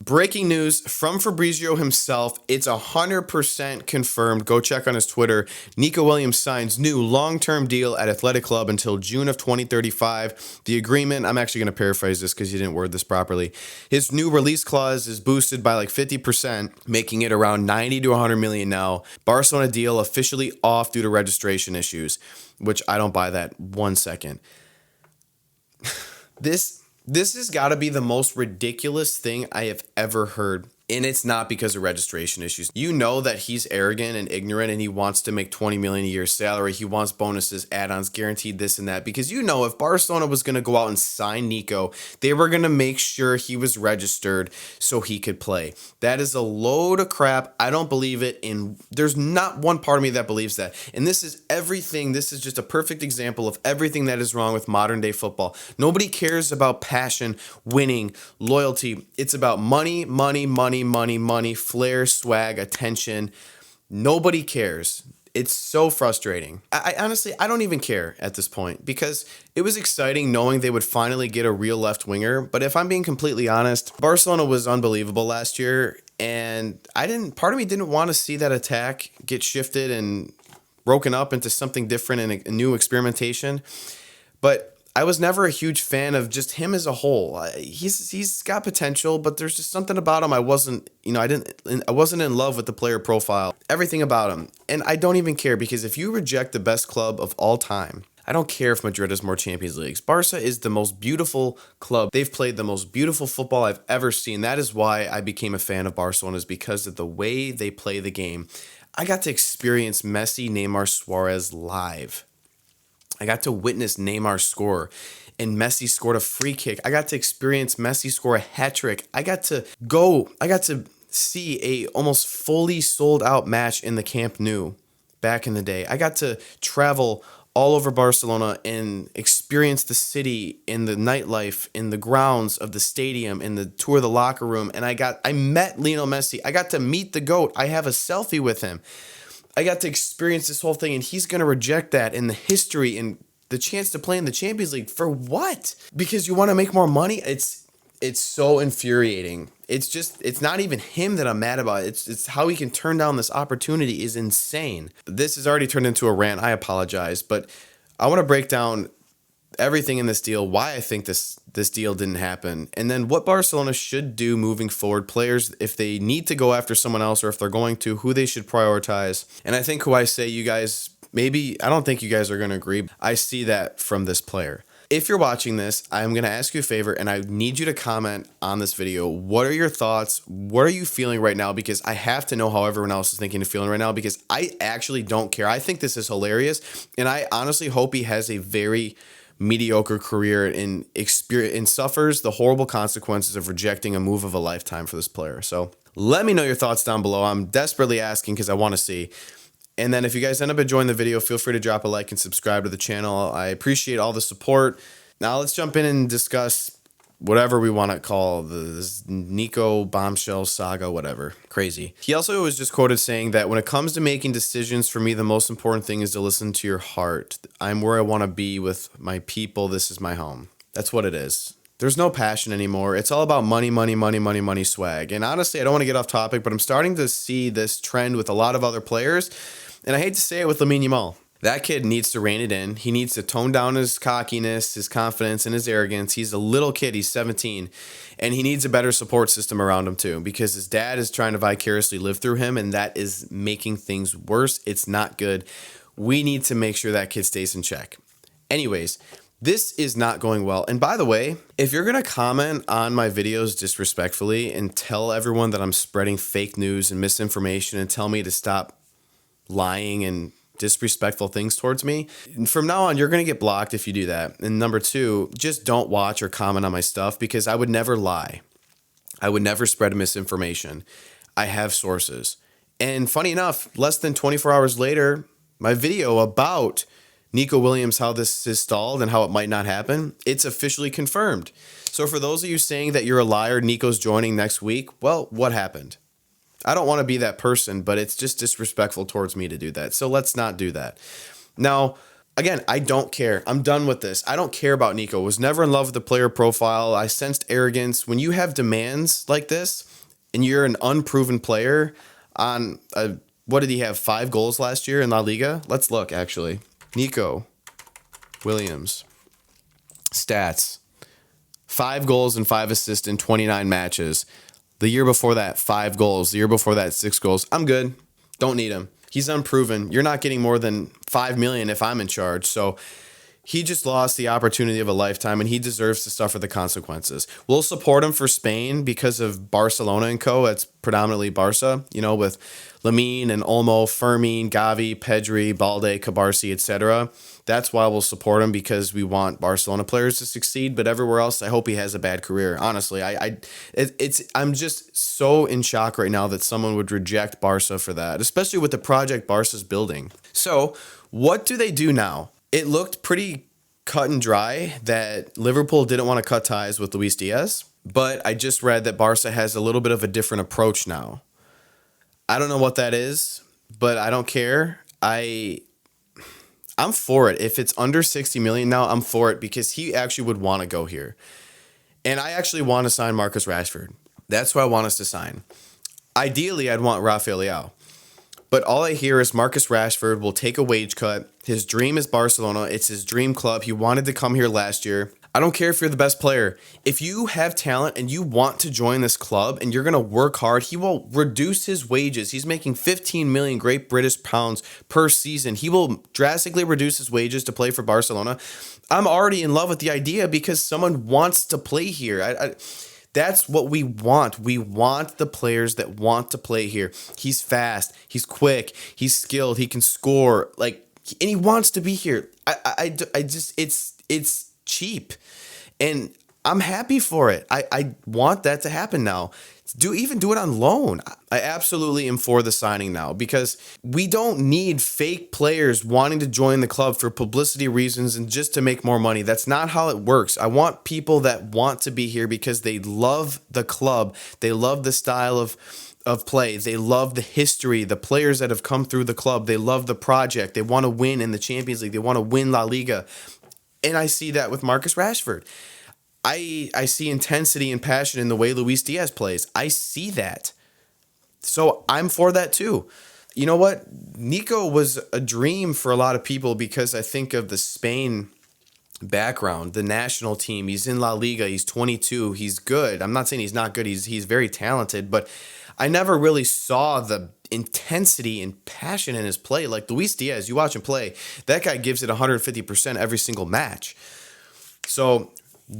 Breaking news from Fabrizio himself. It's 100% confirmed. Go check on his Twitter. Nico Williams signs new long-term deal at Athletic Club until June of 2035. The agreement, I'm actually going to paraphrase this because he didn't word this properly. His new release clause is boosted by like 50%, making it around 90 to 100 million now. Barcelona deal officially off due to registration issues, which I don't buy that 1 second. This has got to be the most ridiculous thing I have ever heard. And it's not because of registration issues. You know that he's arrogant and ignorant and he wants to make 20 million a year salary. He wants bonuses, add-ons, guaranteed this and that. Because you know if Barcelona was going to go out and sign Nico, they were going to make sure he was registered so he could play. That is a load of crap. I don't believe it. And there's not one part of me that believes that. And this is everything. This is just a perfect example of everything that is wrong with modern day football. Nobody cares about passion, winning, loyalty. It's about money, money, flair, swag, attention. Nobody cares. It's so frustrating. I honestly, I don't even care at this point because it was exciting knowing they would finally get a real left winger. But if I'm being completely honest, Barcelona was unbelievable last year. And part of me didn't want to see that attack get shifted and broken up into something different and a new experimentation. But I was never a huge fan of just him as a whole. He's got potential, but there's just something about him I wasn't in love with the player profile, everything about him. And I don't even care because if you reject the best club of all time, I don't care if Madrid has more Champions Leagues. Barca is the most beautiful club. They've played the most beautiful football I've ever seen. That is why I became a fan of Barcelona, is because of the way they play the game. I got to experience Messi, Neymar, Suarez live. I got to witness Neymar score, and Messi scored a free kick. I got to experience Messi score a hat trick. I got to see a almost fully sold out match in the Camp Nou back in the day. I got to travel all over Barcelona and experience the city, in the nightlife, in the grounds of the stadium, in the tour of the locker room. And I met Lionel Messi. I got to meet the GOAT. I have a selfie with him. I got to experience this whole thing, and he's going to reject that in the history and the chance to play in the Champions League. For what? Because you want to make more money? It's so infuriating. It's not even him that I'm mad about. It's how he can turn down this opportunity is insane. This has already turned into a rant. I apologize, but I want to break down everything in this deal, why I think this deal didn't happen, and then what Barcelona should do moving forward. Players, if they need to go after someone else or if they're going to, who they should prioritize. And I think who I say you guys, maybe, I don't think you guys are going to agree. I see that from this player. If you're watching this, I'm going to ask you a favor and I need you to comment on this video. What are your thoughts? What are you feeling right now? Because I have to know how everyone else is thinking and feeling right now, because I actually don't care. I think this is hilarious, and I honestly hope he has a very mediocre career and suffers the horrible consequences of rejecting a move of a lifetime for this player. So let me know your thoughts down below. I'm desperately asking because I want to see. And then if you guys end up enjoying the video, feel free to drop a like and subscribe to the channel. I appreciate all the support. Now let's jump in and discuss whatever we want to call this Nico bombshell saga, whatever. Crazy. He also was just quoted saying that when it comes to making decisions, for me, the most important thing is to listen to your heart. I'm where I want to be with my people. This is my home. That's what it is. There's no passion anymore. It's all about money, money, money, money, money, swag. And honestly, I don't want to get off topic, but I'm starting to see this trend with a lot of other players. And I hate to say it with Lamine Yamal. That kid needs to rein it in. He needs to tone down his cockiness, his confidence, and his arrogance. He's a little kid. He's 17. And he needs a better support system around him, too, because his dad is trying to vicariously live through him, and that is making things worse. It's not good. We need to make sure that kid stays in check. Anyways, this is not going well. And by the way, if you're going to comment on my videos disrespectfully and tell everyone that I'm spreading fake news and misinformation and tell me to stop lying and disrespectful things towards me, from now on, you're going to get blocked if you do that. And number two, just don't watch or comment on my stuff, because I would never lie. I would never spread misinformation. I have sources. And funny enough, less than 24 hours later, my video about Nico Williams, how this is stalled and how it might not happen, it's officially confirmed. So for those of you saying that you're a liar, Nico's joining next week, well, what happened? I don't want to be that person, but it's just disrespectful towards me to do that. So let's not do that. Now, Again, I don't care. I'm done with this. I don't care about Nico. Was never in love with the player profile. I sensed arrogance. When you have demands like this and you're an unproven player on what did he have? 5 goals last year in La Liga? Let's look, actually. Nico Williams. Stats. 5 goals and 5 assists in 29 matches. The year before that, 5 goals. The year before that, 6 goals. I'm good. Don't need him. He's unproven. You're not getting more than 5 million if I'm in charge. So he just lost the opportunity of a lifetime, and he deserves to suffer the consequences. We'll support him for Spain because of Barcelona and co. It's predominantly Barca, with Lamine and Olmo, Fermin, Gavi, Pedri, Balde, Cabarsi, etc. That's why we'll support him, because we want Barcelona players to succeed. But everywhere else, I hope he has a bad career. Honestly, I'm just so in shock right now that someone would reject Barca for that, especially with the project Barca's building. So what do they do now? It looked pretty cut and dry that Liverpool didn't want to cut ties with Luis Díaz, but I just read that Barca has a little bit of a different approach now. I don't know what that is, but I don't care. I'm for it. If it's under 60 million now, I'm for it, because he actually would want to go here. And I actually want to sign Marcus Rashford. That's who I want us to sign. Ideally, I'd want Rafael Leao. But all I hear is Marcus Rashford will take a wage cut. His dream is Barcelona. It's his dream club. He wanted to come here last year. I don't care if you're the best player. If you have talent and you want to join this club and you're going to work hard, he will reduce his wages. He's making 15 million Great British pounds per season. He will drastically reduce his wages to play for Barcelona. I'm already in love with the idea because someone wants to play here. That's what we want. We want the players that want to play here. He's fast. He's quick. He's skilled. He can score. And he wants to be here. It's cheap, and I'm happy for it. I want that to happen now. Do it on loan. I absolutely am for the signing now, because we don't need fake players wanting to join the club for publicity reasons and just to make more money. That's not how it works. I want people that want to be here because they love the club. They love the style of play. They love the history, the players that have come through the club. They love the project. They want to win in the Champions League. They want to win La Liga. And I see that with Marcus Rashford. I see intensity and passion in the way Luis Díaz plays. I see that. So I'm for that too. You know what? Nico was a dream for a lot of people because I think of the Spain background, the national team. He's in La Liga. He's 22. He's good. I'm not saying he's not good. He's very talented, but I never really saw the intensity and passion in his play. Like Luis Díaz, you watch him play, that guy gives it 150% every single match. So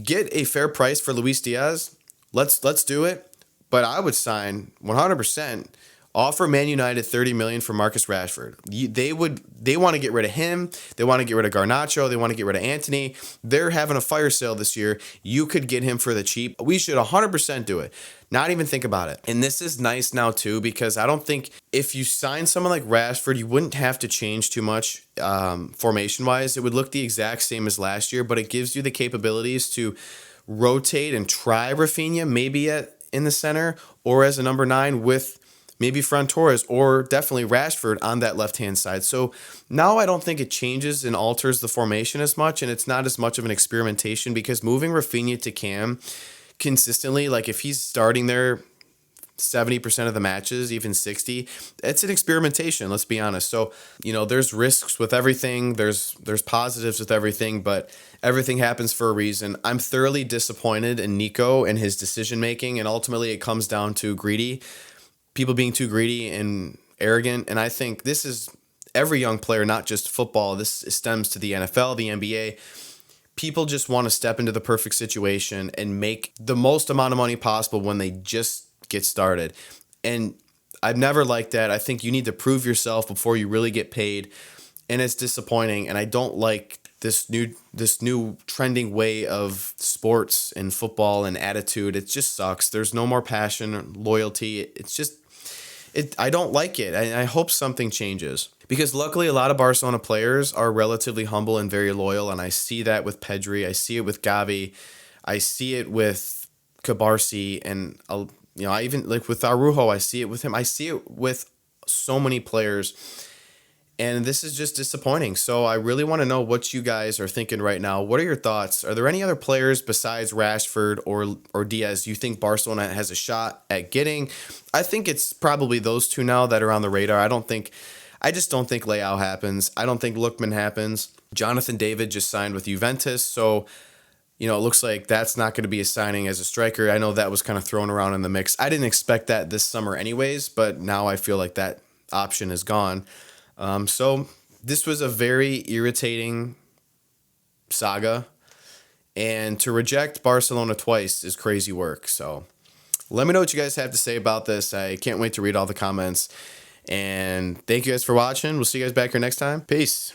get a fair price for Luis Díaz. Let's do it. But I would sign 100%. Offer Man United $30 million for Marcus Rashford. They want to get rid of him. They want to get rid of Garnacho. They want to get rid of Antony. They're having a fire sale this year. You could get him for the cheap. We should 100% do it. Not even think about it. And this is nice now too, because I don't think if you sign someone like Rashford, you wouldn't have to change too much formation-wise. It would look the exact same as last year, but it gives you the capabilities to rotate and try Rafinha maybe in the center or as a number 9 with maybe Ferran Torres or definitely Rashford on that left-hand side. So now I don't think it changes and alters the formation as much, and it's not as much of an experimentation, because moving Rafinha to Cam consistently, like if he's starting there 70% of the matches, even 60, it's an experimentation, let's be honest. So, there's risks with everything. There's positives with everything, but everything happens for a reason. I'm thoroughly disappointed in Nico and his decision-making, and ultimately it comes down to people being too greedy and arrogant. And I think this is every young player, not just football. This stems to the NFL, the NBA. People just want to step into the perfect situation and make the most amount of money possible when they just get started. And I've never liked that. I think you need to prove yourself before you really get paid. And it's disappointing. And I don't like this new trending way of sports and football and attitude. It just sucks. There's no more passion, loyalty. I don't like it. I hope something changes, because luckily a lot of Barcelona players are relatively humble and very loyal, and I see that with Pedri. I see it with Gavi. I see it with Cabarsi, and I even like with Araujo. I see it with him. I see it with so many players, And this is just disappointing. So I really want to know what you guys are thinking right now. What are your thoughts? Are there any other players besides Rashford or Diaz you think Barcelona has a shot at getting? I think it's probably those two now that are on the radar. I just don't think Leao happens. I don't think Lookman happens. Jonathan David just signed with Juventus, so it looks like that's not going to be a signing as a striker. I know that was kind of thrown around in the mix. I didn't expect that this summer anyways, but now I feel like that option is gone. So this was a very irritating saga, and to reject Barcelona twice is crazy work. So let me know what you guys have to say about this. I can't wait to read all the comments, and thank you guys for watching. We'll see you guys back here next time. Peace.